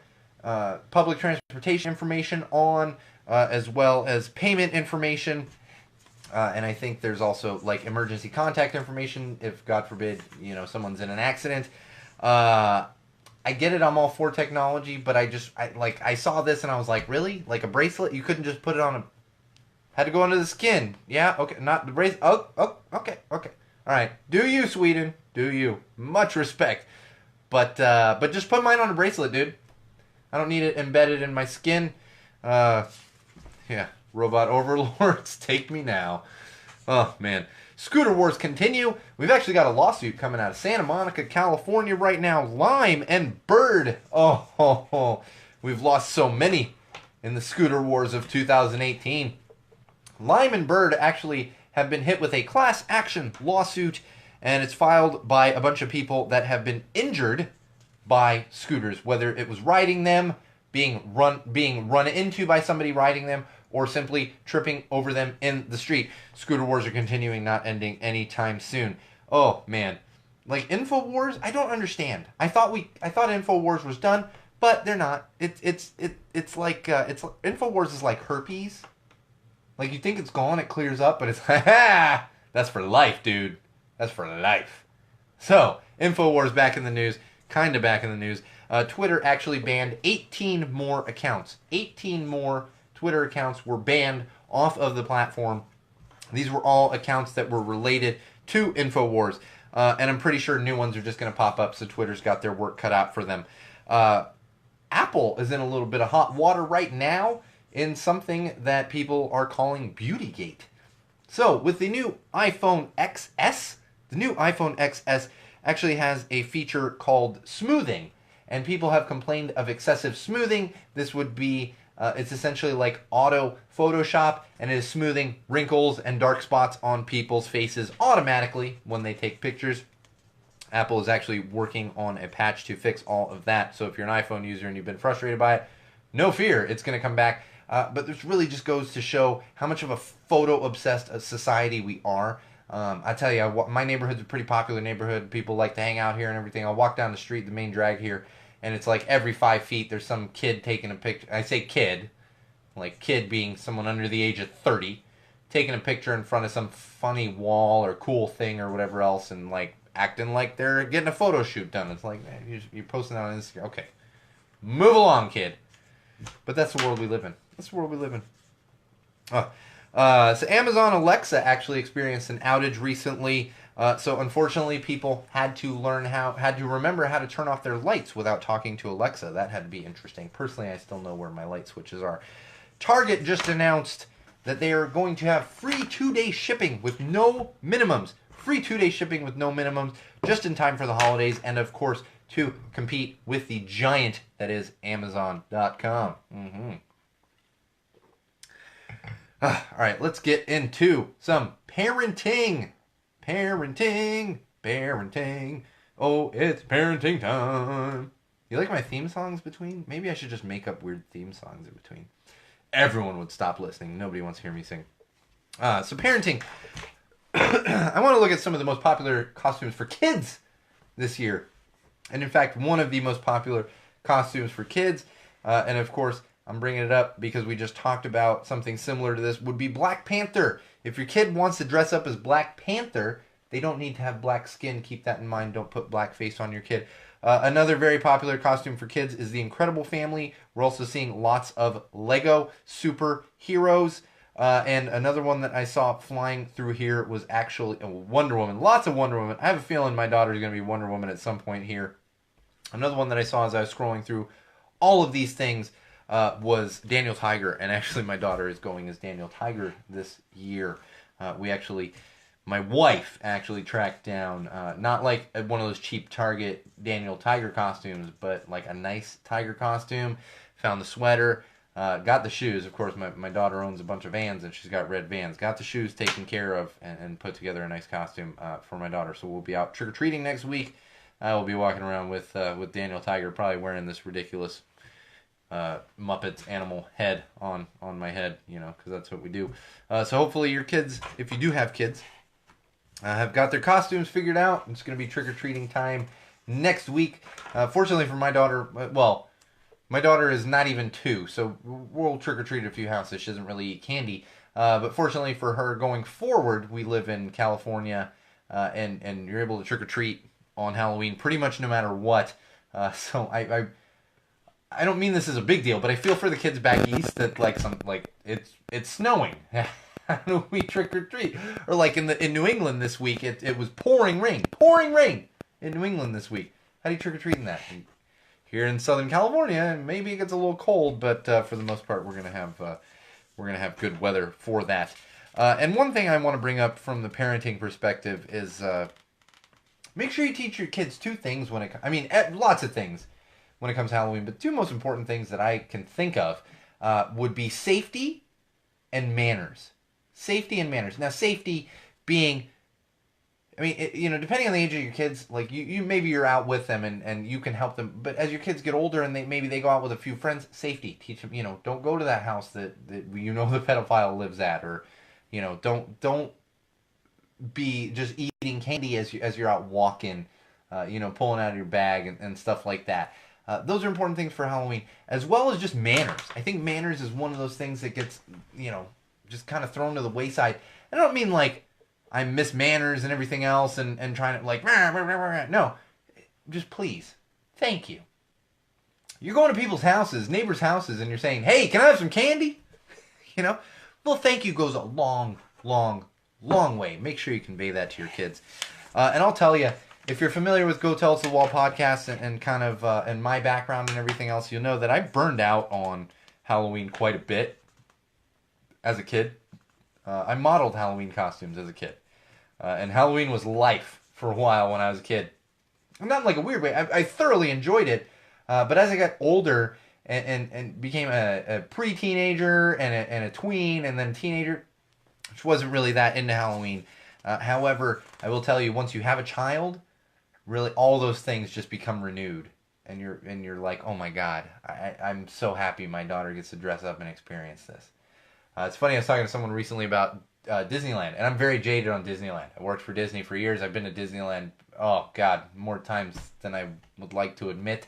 public transportation information on, as well as payment information. And I think there's also like emergency contact information if, God forbid, someone's in an accident. I get it. I'm all for technology, but I saw this and I was like, really? Like a bracelet? You couldn't just put it on a... Had to go under the skin. Yeah, okay. Not the bracelet. Oh, okay. All right. Do you, Sweden? Do you? Much respect. But just put mine on a bracelet, dude. I don't need it embedded in my skin. Yeah. Robot overlords, take me now. Oh, man. Scooter wars continue. We've actually got a lawsuit coming out of Santa Monica, California right now. Lime and Bird. Oh. We've lost so many in the scooter wars of 2018. Lime and Bird actually have been hit with a class action lawsuit, and it's filed by a bunch of people that have been injured by scooters, whether it was riding them, being run into by somebody riding them, or simply tripping over them in the street. Scooter wars are continuing, not ending anytime soon. Oh man, like InfoWars, I don't understand. I thought InfoWars was done, but they're not. It's like InfoWars is like herpes. Like you think it's gone, it clears up, but it's that's for life, dude. That's for life. So InfoWars back in the news, kind of back in the news. Twitter actually banned 18 more accounts. 18 more Twitter accounts were banned off of the platform. These were all accounts that were related to InfoWars. And I'm pretty sure new ones are just going to pop up, so Twitter's got their work cut out for them. Apple is in a little bit of hot water right now in something that people are calling Beautygate. So with the new iPhone XS, the new iPhone XS actually has a feature called smoothing. And people have complained of excessive smoothing. This would be... it's essentially like auto Photoshop, and it is smoothing wrinkles and dark spots on people's faces automatically when they take pictures. Apple is actually working on a patch to fix all of that. So if you're an iPhone user and you've been frustrated by it, no fear, it's going to come back. But this really just goes to show how much of a photo-obsessed society we are. I tell you, my neighborhood's a pretty popular neighborhood. People like to hang out here and everything. I'll walk down the street, the main drag here, and it's like every 5 feet there's some kid taking a picture. I say kid, like kid being someone under the age of 30, taking a picture in front of some funny wall or cool thing or whatever else, and like acting like they're getting a photo shoot done. It's like, man, you're posting that on Instagram. Okay, move along, kid. But that's the world we live in. That's the world we live in. So Amazon Alexa actually experienced an outage recently. So unfortunately, people had to remember how to turn off their lights without talking to Alexa. That had to be interesting. Personally, I still know where my light switches are. Target just announced that they are going to have free 2-day shipping with no minimums. Free 2-day shipping with no minimums, just in time for the holidays, and of course to compete with the giant that is Amazon.com. All right, let's get into some parenting. Parenting. Oh, it's parenting time. You like my theme songs between? Maybe I should just make up weird theme songs in between. Everyone would stop listening. Nobody wants to hear me sing. So parenting. I want to look at some of the most popular costumes for kids this year. And in fact, one of the most popular costumes for kids, and of course, I'm bringing it up because we just talked about something similar to this, would be Black Panther. If your kid wants to dress up as Black Panther, they don't need to have black skin. Keep that in mind. Don't put blackface on your kid. Another very popular costume for kids is the Incredible Family. We're also seeing lots of Lego superheroes. And another one that I saw flying through here was actually Wonder Woman. Lots of Wonder Woman. I have a feeling my daughter's going to be Wonder Woman at some point here. Another one that I saw as I was scrolling through all of these things was Daniel Tiger. And actually my daughter is going as Daniel Tiger this year. My wife actually tracked down, not like one of those cheap Target Daniel Tiger costumes, but like a nice tiger costume. Found the sweater. Got the shoes. Of course, my daughter owns a bunch of Vans, and she's got red Vans. Got the shoes taken care of and put together a nice costume for my daughter. So we'll be out trick-or-treating next week. I will be walking around with Daniel Tiger, probably wearing this ridiculous Muppets animal head on my head, because that's what we do. So hopefully your kids, if you do have kids, have got their costumes figured out. It's going to be trick-or-treating time next week. Fortunately for my daughter, my daughter is not even 2, so we'll trick-or-treat at a few houses. She doesn't really eat candy. But fortunately for her, going forward, we live in California, and you're able to trick-or-treat on Halloween pretty much no matter what. So I don't mean this as a big deal, but I feel for the kids back east that it's snowing. How do we trick or treat? Or like in New England this week, it was pouring rain in New England this week. How do you trick or treat in that? Here in Southern California, maybe it gets a little cold, but for the most part, we're gonna have good weather for that. And one thing I want to bring up from the parenting perspective is make sure you teach your kids two things lots of things when it comes to Halloween, but two most important things that I can think of would be safety and manners. Safety and manners. Now, safety being, depending on the age of your kids, like you maybe you're out with them and you can help them, but as your kids get older and maybe they go out with a few friends, safety. Teach them, don't go to that house that the pedophile lives at, or, don't be just eating candy as you're out walking, pulling out of your bag and stuff like that. Those are important things for Halloween, as well as just manners. I think manners is one of those things that gets, just kind of thrown to the wayside. I don't mean like I miss manners and everything else and trying to like, rah, rah, rah, rah. No, just please, thank you. You're going to people's houses, neighbors' houses, and you're saying, hey, can I have some candy? Well, thank you goes a long, long, long way. Make sure you convey that to your kids. And I'll tell you, if you're familiar with Go Tell Us the Wall podcast and kind of and my background and everything else, you'll know that I burned out on Halloween quite a bit as a kid. I modeled Halloween costumes as a kid. And Halloween was life for a while when I was a kid. Not in like a weird way. I thoroughly enjoyed it. But as I got older and became a pre-teenager and a tween and then teenager, which wasn't really that into Halloween. However, I will tell you, once you have a child, really all those things just become renewed. And you're like, oh my God, I'm so happy my daughter gets to dress up and experience this. It's funny, I was talking to someone recently about Disneyland, and I'm very jaded on Disneyland. I worked for Disney for years. I've been to Disneyland, oh God, more times than I would like to admit.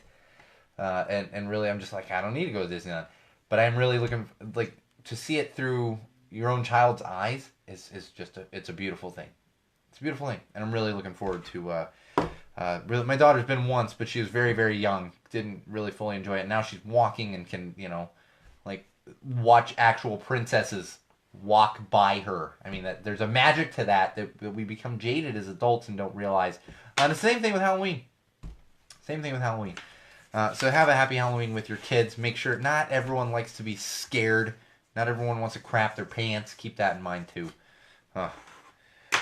And really, I'm just like, I don't need to go to Disneyland. But I'm really looking, like, to see it through your own child's eyes is just it's a beautiful thing. It's a beautiful thing. And I'm really looking forward to, my daughter's been once, but she was very, very young. Didn't really fully enjoy it. Now she's walking and can, watch actual princesses walk by her. I mean, there's a magic to that we become jaded as adults and don't realize. The same thing with Halloween. So have a happy Halloween with your kids. Make sure not everyone likes to be scared. Not everyone wants to crap their pants. Keep that in mind too. All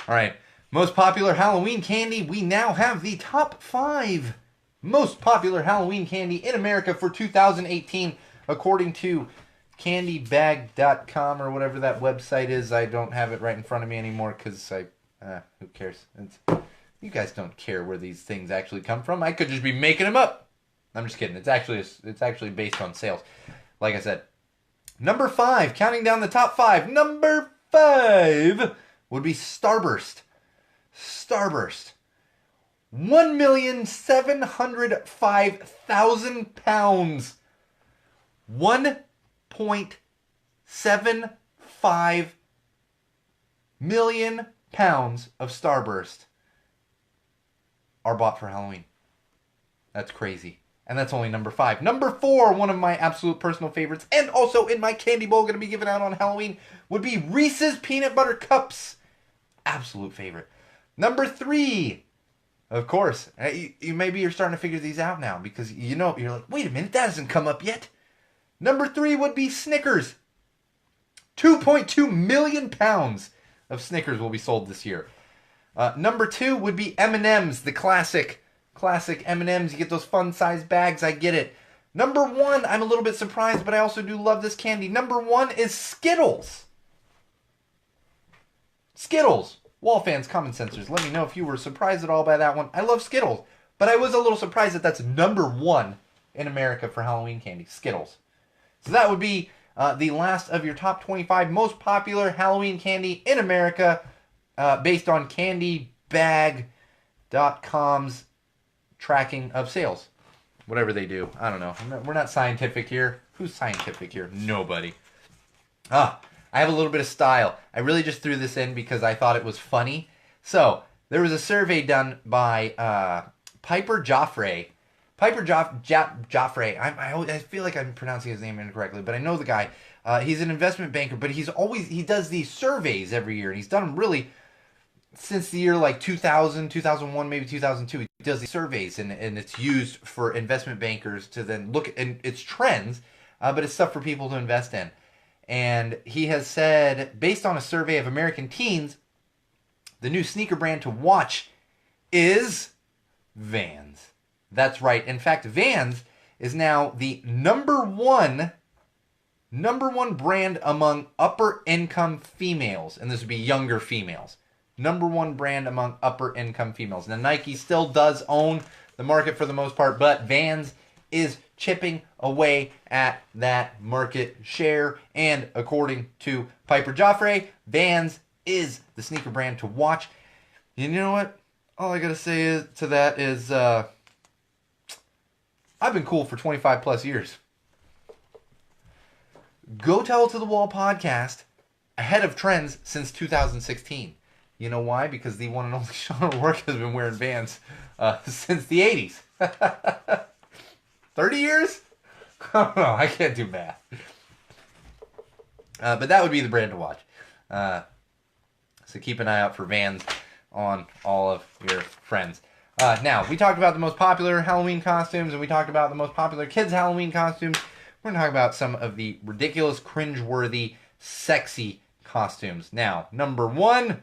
right. Most popular Halloween candy. We now have the top 5 most popular Halloween candy in America for 2018, according to candybag.com or whatever that website is. I don't have it right in front of me anymore because who cares? You guys don't care where these things actually come from. I could just be making them up. I'm just kidding. It's actually based on sales. Like I said, number 5, counting down the top 5. Number 5 would be Starburst. Starburst. 1,705,000 pounds. 1.75 million pounds of Starburst are bought for Halloween. That's crazy. And that's only number 5. Number 4, one of my absolute personal favorites, and also in my candy bowl going to be given out on Halloween, would be Reese's Peanut Butter Cups. Absolute favorite. Number 3, of course, you're starting to figure these out now because you're like, wait a minute, that hasn't come up yet. Number 3 would be Snickers. 2.2 million pounds of Snickers will be sold this year. Number 2 would be M&M's, the classic M&M's. You get those fun-sized bags. I get it. Number 1, I'm a little bit surprised, but I also do love this candy. Number 1 is Skittles. Skittles. Wall fans, common sensors, let me know if you were surprised at all by that one. I love Skittles, but I was a little surprised that that's number 1 in America for Halloween candy. Skittles. So that would be the last of your top 25 most popular Halloween candy in America based on candybag.com's tracking of sales. Whatever they do. I don't know. We're not scientific here. Who's scientific here? Nobody. I have a little bit of style. I really just threw this in because I thought it was funny. So, there was a survey done by Piper Joffre Joffre. I feel like I'm pronouncing his name incorrectly, but I know the guy. He's an investment banker, but he does these surveys every year, and he's done them really since the year like 2000, 2001, maybe 2002. He does these surveys, and it's used for investment bankers to then look at, and it's trends, but it's stuff for people to invest in. And he has said, based on a survey of American teens, the new sneaker brand to watch is Vans. That's right. In fact, Vans is now the number one brand among upper income females, and this would be younger females. Number one brand among upper income females. Now, Nike still does own the market for the most part, but Vans is chipping away at that market share. And according to Piper Joffre, Vans is the sneaker brand to watch. And you know what? All I gotta say to that is, I've been cool for 25 plus years. Go Tell It to the Wall podcast ahead of trends since 2016. You know why? Because the one and only Sean O'Rourke has been wearing Vans since the 80s. 30 years? I don't know. I can't do math. But that would be the brand to watch. So keep an eye out for Vans on all of your friends. Now, we talked about the most popular Halloween costumes, and we talked about the most popular kids' Halloween costumes. We're going to talk about some of the ridiculous, cringeworthy, sexy costumes. Now, number one,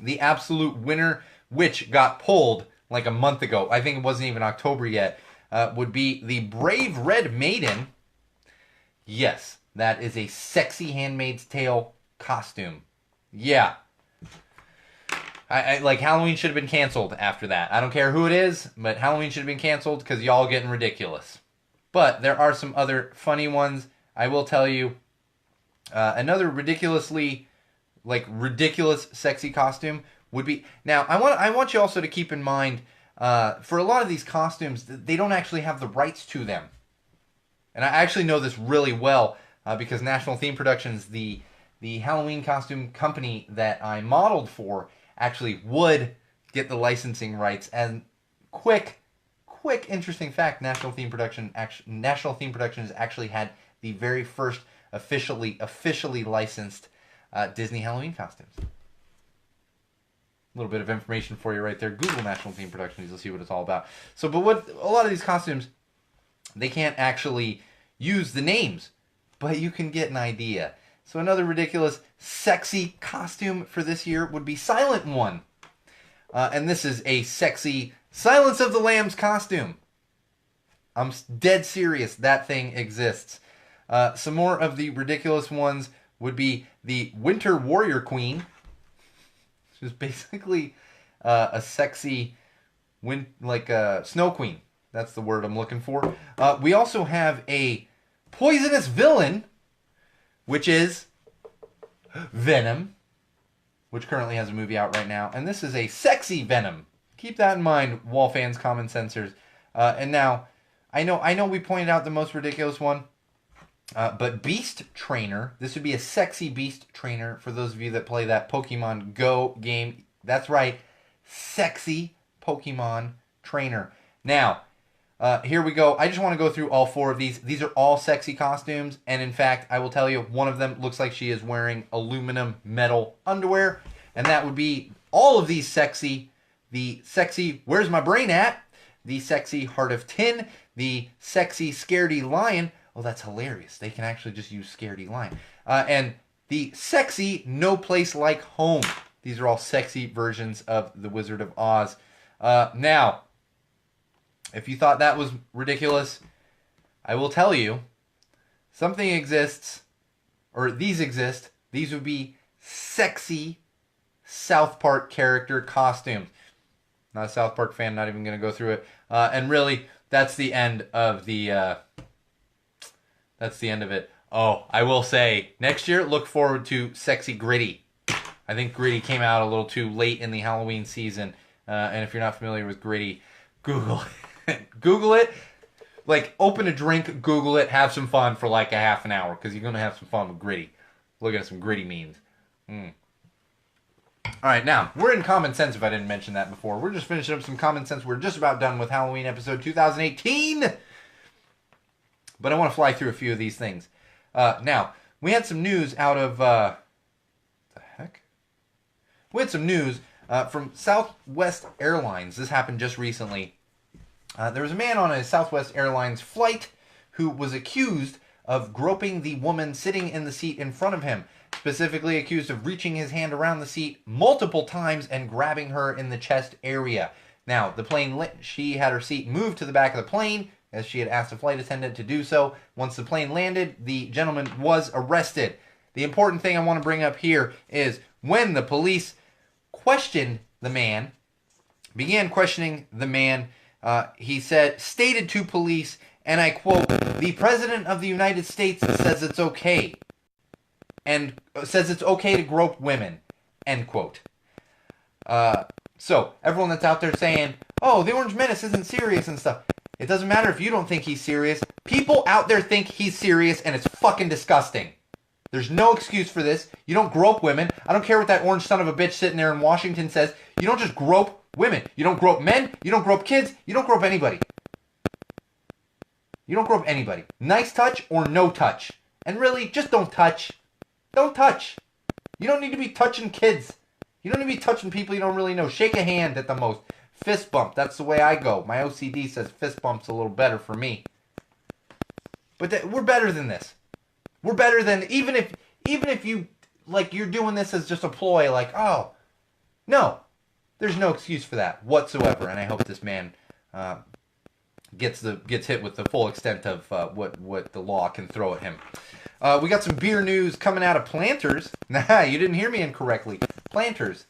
the absolute winner, which got pulled like a month ago, I think it wasn't even October yet, would be the Brave Red Maiden. Yes, that is a sexy Handmaid's Tale costume. Yeah. I like Halloween should have been canceled after that. I don't care who it is, but Halloween should have been canceled because y'all getting ridiculous. But there are some other funny ones. I will tell you, another ridiculous sexy costume would be. Now I want you also to keep in mind, for a lot of these costumes, they don't actually have the rights to them, and I actually know this really well because National Theme Productions, the Halloween costume company that I modeled for, actually would get the licensing rights. And quick interesting fact, National Theme Productions actually had the very first officially licensed Disney Halloween costumes. A little bit of information for you right there. Google National Theme Productions, you'll see what it's all about. So, but what a lot of these costumes, they can't actually use the names, but you can get an idea. So another ridiculous, sexy costume for this year would be Silent One. And this is a sexy Silence of the Lambs costume. I'm dead serious. That thing exists. Some more of the ridiculous ones would be the Winter Warrior Queen, which is basically a sexy, snow queen. That's the word I'm looking for. We also have a poisonous villain, which is Venom, which currently has a movie out right now. And this is a sexy Venom. Keep that in mind, Wall fans, common sensors. And now, I know we pointed out the most ridiculous one, but Beast Trainer. This would be a sexy Beast Trainer for those of you that play that Pokemon Go game. That's right, sexy Pokemon Trainer. Now, here we go. I just want to go through all four of these. These are all sexy costumes, and in fact, I will tell you, one of them looks like she is wearing aluminum metal underwear, and that would be all of these sexy. The sexy Where's My Brain At? The sexy Heart of Tin, the sexy Scaredy Lion. Oh, that's hilarious. They can actually just use Scaredy Lion. And the sexy No Place Like Home. These are all sexy versions of The Wizard of Oz. Now, if you thought that was ridiculous, I will tell you, something exists, or these exist. These would be sexy South Park character costumes. Not a South Park fan, not even going to go through it. And really, that's the end of it. Oh, I will say, next year, look forward to Sexy Gritty. I think Gritty came out a little too late in the Halloween season. And if you're not familiar with Gritty, Google it. Google it. Like, open a drink, Google it, have some fun for like a half an hour, because you're going to have some fun with Gritty. Look at some Gritty memes. All right, now, we're in Common Sense if I didn't mention that before. We're just finishing up some Common Sense. We're just about done with Halloween episode 2018. But I want to fly through a few of these things. Now, we had some news out of... We had some news from Southwest Airlines. This happened just recently. There was a man on a Southwest Airlines flight who was accused of groping the woman sitting in the seat in front of him. Specifically accused of reaching his hand around the seat multiple times and grabbing her in the chest area. Now, the plane, she had her seat moved to the back of the plane, as she had asked the flight attendant to do so. Once the plane landed, the gentleman was arrested. The important thing I want to bring up here is when the police began questioning the man, he stated to police, and I quote, "The President of the United States says it's okay. And says it's okay to grope women," end quote. So, everyone that's out there saying, oh, the Orange Menace isn't serious and stuff. It doesn't matter if you don't think he's serious. People out there think he's serious, and it's fucking disgusting. There's no excuse for this. You don't grope women. I don't care what that orange son of a bitch sitting there in Washington says. You don't just grope women. You don't grope men. You don't grope kids. You don't grope anybody. You don't grope anybody. Nice touch or no touch. And really, just don't touch. Don't touch. You don't need to be touching kids. You don't need to be touching people you don't really know. Shake a hand at the most. Fist bump. That's the way I go. My OCD says fist bump's a little better for me. But we're better than this. We're better than even if you like you're doing this as just a ploy. Like, oh no, there's no excuse for that whatsoever. And I hope this man gets hit with the full extent of what the law can throw at him. We got some beer news coming out of Planters. Nah, you didn't hear me incorrectly. Planters,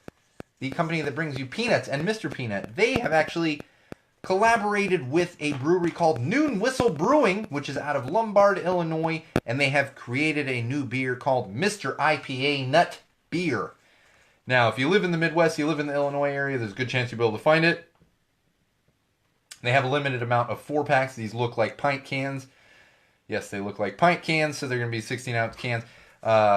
the company that brings you Peanuts and Mr. Peanut, they have actually collaborated with a brewery called Noon Whistle Brewing, which is out of Lombard, Illinois, and they have created a new beer called Mr. IPA Nut Beer. Now, if you live in the Midwest, you live in the Illinois area, there's a good chance you'll be able to find it. They have a limited amount of 4-packs. These look like pint cans. Yes, they look like pint cans, so they're going to be 16-ounce cans.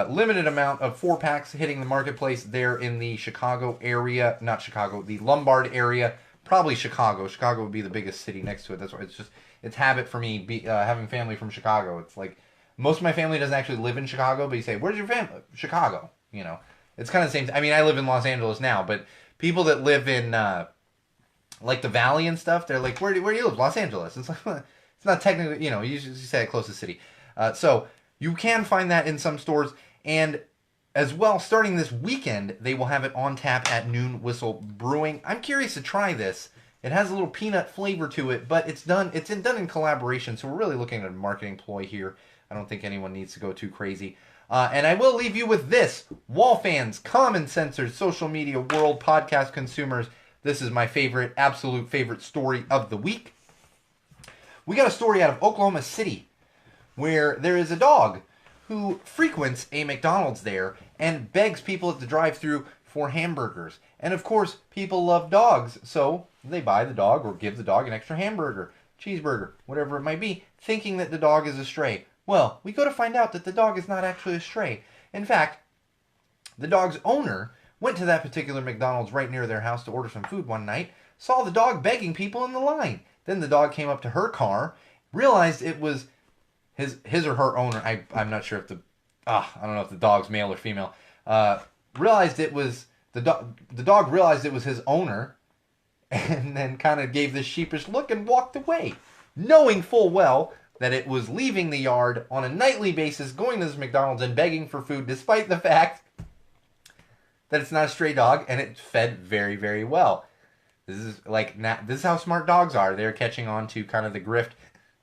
Limited amount of 4-packs hitting the marketplace there in the Chicago area. Not Chicago, the Lombard area. Probably Chicago. Chicago would be the biggest city next to it. That's why it's habit for me having family from Chicago. It's like most of my family doesn't actually live in Chicago, but you say, "Where's your family?" Chicago. You know, it's kind of the same. I mean, I live in Los Angeles now, but people that live in like the Valley and stuff, they're like, "Where do you live?" Los Angeles. It's like it's not technically, you know, you usually say the closest city. So you can find that in some stores, and as well, starting this weekend, they will have it on tap at Noon Whistle Brewing. I'm curious to try this. It has a little peanut flavor to it, but it's done in collaboration, so we're really looking at a marketing ploy here. I don't think anyone needs to go too crazy. And I will leave you with this. Wall fans, common sensors, social media world, podcast consumers, this is my favorite, absolute favorite story of the week. We got a story out of Oklahoma City where there is a dog who frequents a McDonald's there and begs people at the drive-thru for hamburgers. And of course, people love dogs, so they buy the dog or give the dog an extra hamburger, cheeseburger, whatever it might be, thinking that the dog is a stray. Well, we go to find out that the dog is not actually a stray. In fact, the dog's owner went to that particular McDonald's right near their house to order some food one night, saw the dog begging people in the line. Then the dog came up to her car, realized it was his or her owner. I'm not sure if I don't know if the dog's male or female. Realized it was the dog. The dog realized it was his owner, and then kind of gave this sheepish look and walked away, knowing full well that it was leaving the yard on a nightly basis, going to this McDonald's and begging for food, despite the fact that it's not a stray dog and it's fed very, very well. This is how smart dogs are. They're catching on to kind of the grift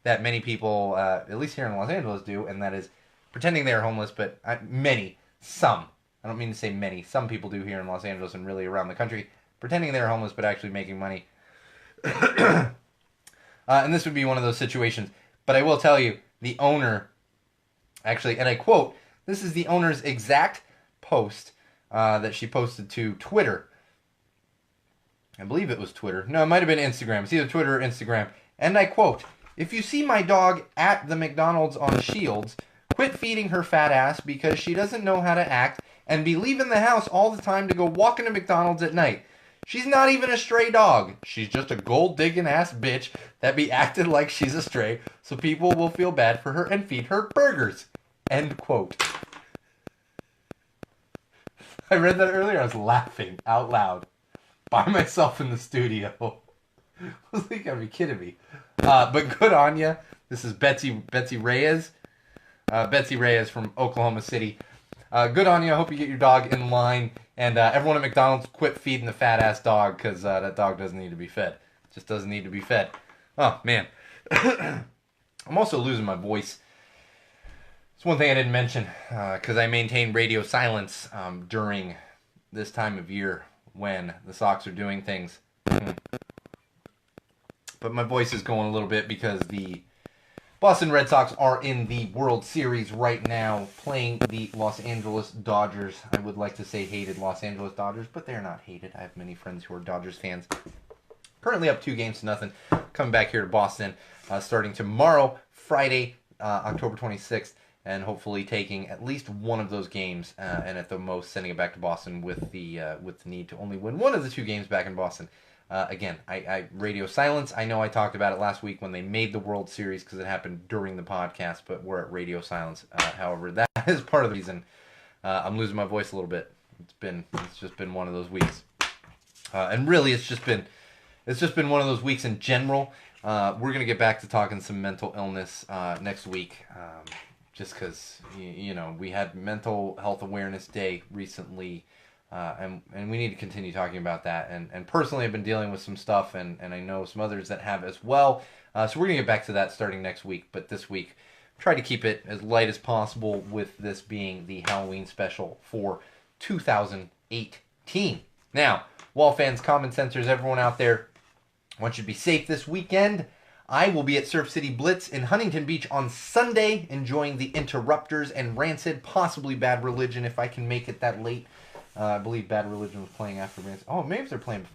that many people, at least here in Los Angeles, do, and that is pretending they're homeless, but some. I don't mean to say many. Some people do here in Los Angeles and really around the country, pretending they're homeless but actually making money. And this would be one of those situations. But I will tell you, the owner, actually, and I quote, this is the owner's exact post that she posted to Twitter. I believe it was Twitter. No, it might have been Instagram. It's either Twitter or Instagram. And I quote, "If you see my dog at the McDonald's on Shields, quit feeding her fat ass because she doesn't know how to act and be leaving the house all the time to go walking to McDonald's at night. She's not even a stray dog. She's just a gold-digging ass bitch that be acting like she's a stray so people will feel bad for her and feed her burgers. End quote. I read that earlier. I was laughing out loud by myself in the studio. I was like, you gotta be kidding me. But good on ya. This is Betsy Reyes. Betsy Reyes from Oklahoma City. Good on you. I hope you get your dog in line. And everyone at McDonald's, quit feeding the fat-ass dog, because that dog doesn't need to be fed. Just doesn't need to be fed. Oh, man. I'm also losing my voice. It's one thing I didn't mention, because I maintain radio silence during this time of year when the Sox are doing things. But my voice is going a little bit because the Boston Red Sox are in the World Series right now, playing the Los Angeles Dodgers. I would like to say hated Los Angeles Dodgers, but they're not hated. I have many friends who are Dodgers fans. Currently up 2-0. Coming back here to Boston, starting tomorrow, Friday, October 26th, and hopefully taking at least one of those games, and at the most sending it back to Boston with the need to only win one of the 2 games back in Boston. Again, I radio silence. I know I talked about it last week when they made the World Series because it happened during the podcast, but we're at radio silence. However, that is part of the reason I'm losing my voice a little bit. It's just been one of those weeks, and really, it's just been one of those weeks in general. We're gonna get back to talking some mental illness next week, just because we had Mental Health Awareness Day recently. And we need to continue talking about that. And personally, I've been dealing with some stuff, and I know some others that have as well. So we're going to get back to that starting next week. But this week, try to keep it as light as possible with this being the Halloween special for 2018. Now, Wall fans, common sensors, everyone out there, I want you to be safe this weekend. I will be at Surf City Blitz in Huntington Beach on Sunday, enjoying the Interrupters and Rancid, possibly Bad Religion if I can make it that late. I believe Bad Religion was playing after Rancid. Oh, maybe they're playing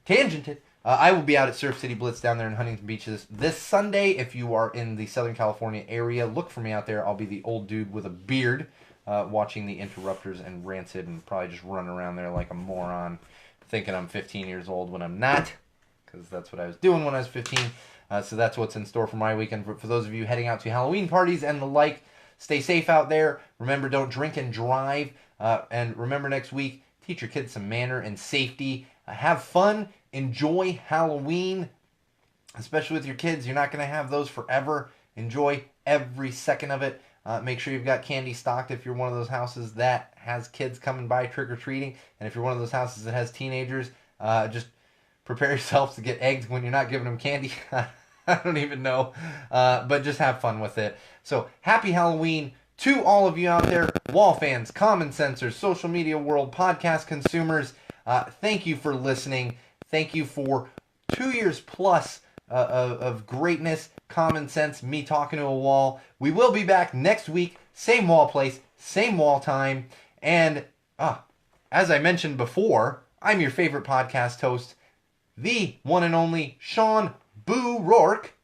Tangented. I will be out at Surf City Blitz down there in Huntington Beach this Sunday. If you are in the Southern California area, look for me out there. I'll be the old dude with a beard watching the Interrupters and Rancid and probably just running around there like a moron thinking I'm 15 years old when I'm not, because that's what I was doing when I was 15. So that's what's in store for my weekend. For those of you heading out to Halloween parties and the like, stay safe out there. Remember, don't drink and drive. And remember, next week, teach your kids some manner and safety. Have fun. Enjoy Halloween, especially with your kids. You're not going to have those forever. Enjoy every second of it. Make sure you've got candy stocked if you're one of those houses that has kids coming by trick-or-treating. And if you're one of those houses that has teenagers, just prepare yourselves to get eggs when you're not giving them candy. I don't even know. But just have fun with it. So, happy Halloween. To all of you out there, Wall fans, common sensors, social media world, podcast consumers, thank you for listening. Thank you for 2 years plus of greatness, common sense, me talking to a wall. We will be back next week, same wall place, same wall time. And as I mentioned before, I'm your favorite podcast host, the one and only Sean Boo Rourke.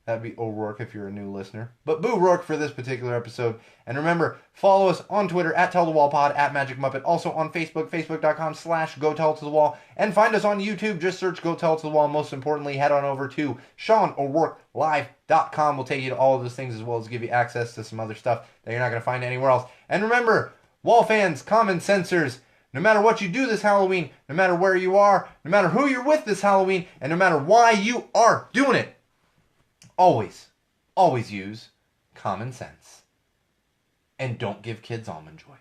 That'd be O'Rourke if you're a new listener. But Boo Rourke for this particular episode. And remember, follow us on Twitter at TellTheWallPod, at Magic Muppet. Also on Facebook, facebook.com/GoTellItToTheWall. And find us on YouTube. Just search Go Tell It to the Wall. Most importantly, head on over to SeanO'RourkeLive.com. We'll take you to all of those things as well as give you access to some other stuff that you're not going to find anywhere else. And remember, Wall fans, common sensors, no matter what you do this Halloween, no matter where you are, no matter who you're with this Halloween, and no matter why you are doing it, always use common sense. And don't give kids almond joy.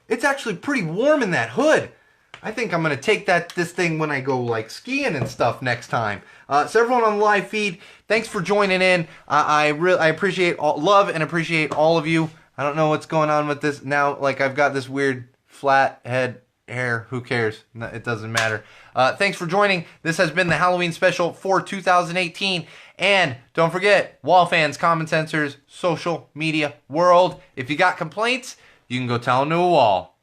It's actually pretty warm in that hood. I think I'm going to take this thing when I go like skiing and stuff next time. So everyone on the live feed, thanks for joining in. I appreciate love and appreciate all of you. I don't know what's going on with this now. Like I've got this weird flat head hair. Who cares? No, it doesn't matter. Thanks for joining. This has been the Halloween special for 2018. And don't forget, Wall fans, common sensors, social media world. If you got complaints, you can go tell them to a wall.